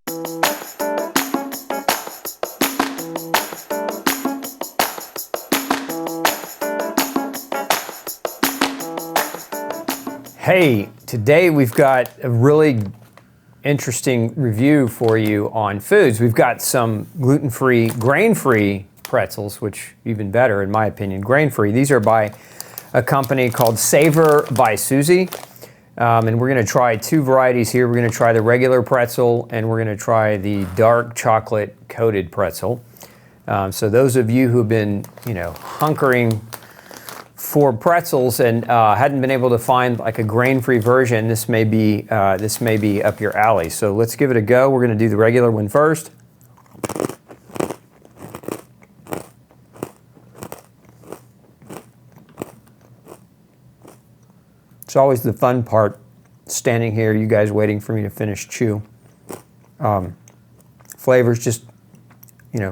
Hey, today we've got a really interesting review for you on foods. We've got some gluten-free, grain-free pretzels, which even better in my opinion, grain-free. These are by a company called Savor by Suzie. And we're gonna try two varieties here. We're gonna try the regular pretzel and we're gonna try the dark chocolate coated pretzel. So those of you who've been, hunkering for pretzels and hadn't been able to find like a grain-free version, this may be up your alley. So let's give it a go. We're going to do the regular one first. It's always the fun part, standing here, you guys waiting for me to finish chew. Flavors just,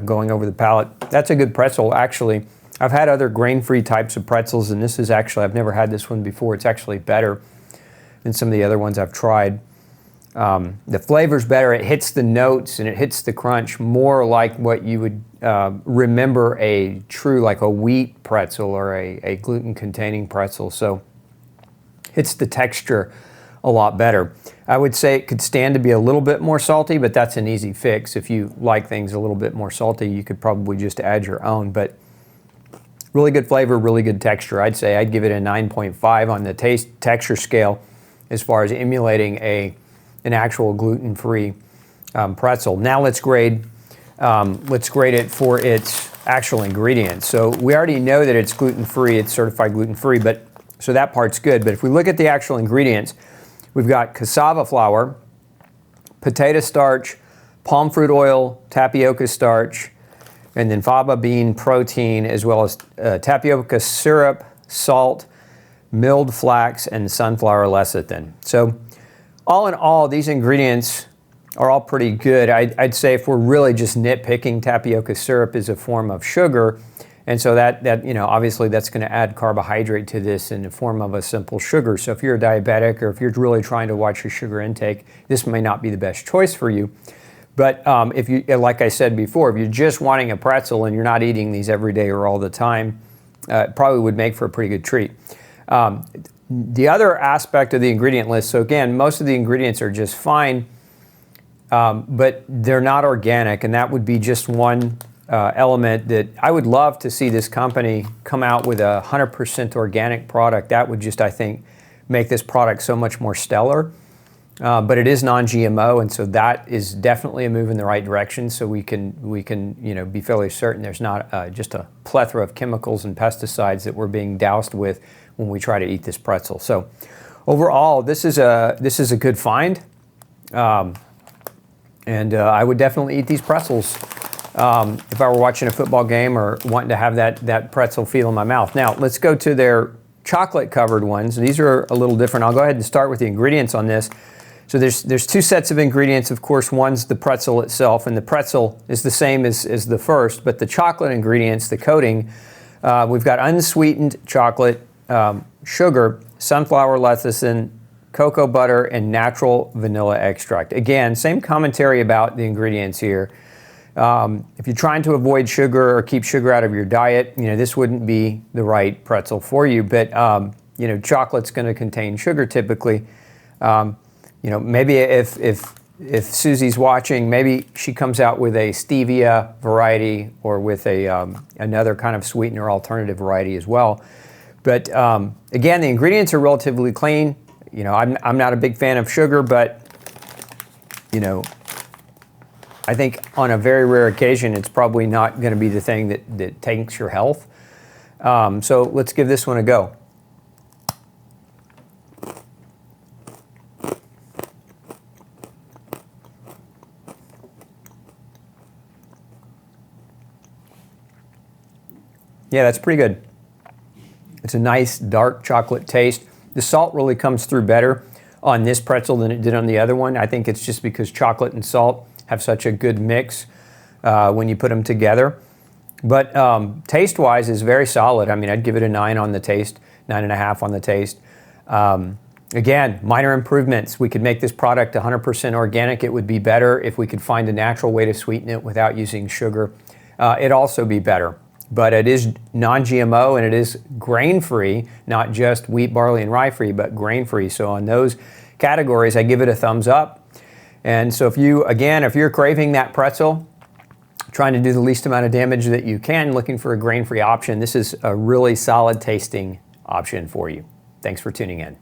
going over the palate. That's a good pretzel, actually. I've had other grain-free types of pretzels, and this is actually, I've never had this one before. It's actually better than some of the other ones I've tried. The flavor's better. It hits the notes and it hits the crunch more like what you would remember a true, like a wheat pretzel or a gluten-containing pretzel. So hits the texture a lot better. I would say it could stand to be a little bit more salty, but that's an easy fix. If you like things a little bit more salty, you could probably just add your own. But really good flavor, really good texture. I'd say I'd give it a 9.5 on the taste texture scale as far as emulating an actual gluten-free pretzel. Now let's grade it for its actual ingredients. So we already know that it's gluten-free, it's certified gluten-free, but so that part's good. But if we look at the actual ingredients, we've got cassava flour, potato starch, palm fruit oil, tapioca starch, and then faba bean protein, as well as tapioca syrup, salt, milled flax, and sunflower lecithin. So all in all, these ingredients are all pretty good. I'd say if we're really just nitpicking, tapioca syrup is a form of sugar, and so that obviously that's going to add carbohydrate to this in the form of a simple sugar. So if you're a diabetic or if you're really trying to watch your sugar intake, this may not be the best choice for you. But if you, like I said before, if you're just wanting a pretzel and you're not eating these every day or all the time, it probably would make for a pretty good treat. The other aspect of the ingredient list, so again, most of the ingredients are just fine, but they're not organic, and that would be just one element that I would love to see this company come out with a 100% organic product. That would just, I think, make this product so much more stellar. But it is non-GMO, and so that is definitely a move in the right direction. So we can be fairly certain there's not just a plethora of chemicals and pesticides that we're being doused with when we try to eat this pretzel. So overall, this is a good find, and I would definitely eat these pretzels if I were watching a football game or wanting to have that pretzel feel in my mouth. Now let's go to their chocolate-covered ones. These are a little different. I'll go ahead and start with the ingredients on this. So there's two sets of ingredients. Of course, one's the pretzel itself, and the pretzel is the same as the first, but the chocolate ingredients, the coating, we've got unsweetened chocolate, sugar, sunflower lecithin, cocoa butter, and natural vanilla extract. Again, same commentary about the ingredients here. If you're trying to avoid sugar or keep sugar out of your diet, this wouldn't be the right pretzel for you, but chocolate's going to contain sugar typically. Maybe if Suzie's watching, maybe she comes out with a stevia variety or with another kind of sweetener alternative variety as well. But again, the ingredients are relatively clean. I'm not a big fan of sugar, but I think on a very rare occasion, it's probably not going to be the thing that tanks your health. So let's give this one a go. Yeah, that's pretty good. It's a nice dark chocolate taste. The salt really comes through better on this pretzel than it did on the other one. I think it's just because chocolate and salt have such a good mix when you put them together. But taste-wise is very solid. I mean, I'd give it a 9 on the taste, 9.5 on the taste. Again, minor improvements. We could make this product 100% organic. It would be better if we could find a natural way to sweeten it without using sugar. It'd also be better. But it is non-GMO and it is grain-free, not just wheat, barley, and rye-free, but grain-free. So on those categories, I give it a thumbs up. And so if you're craving that pretzel, trying to do the least amount of damage that you can, looking for a grain-free option, this is a really solid tasting option for you. Thanks for tuning in.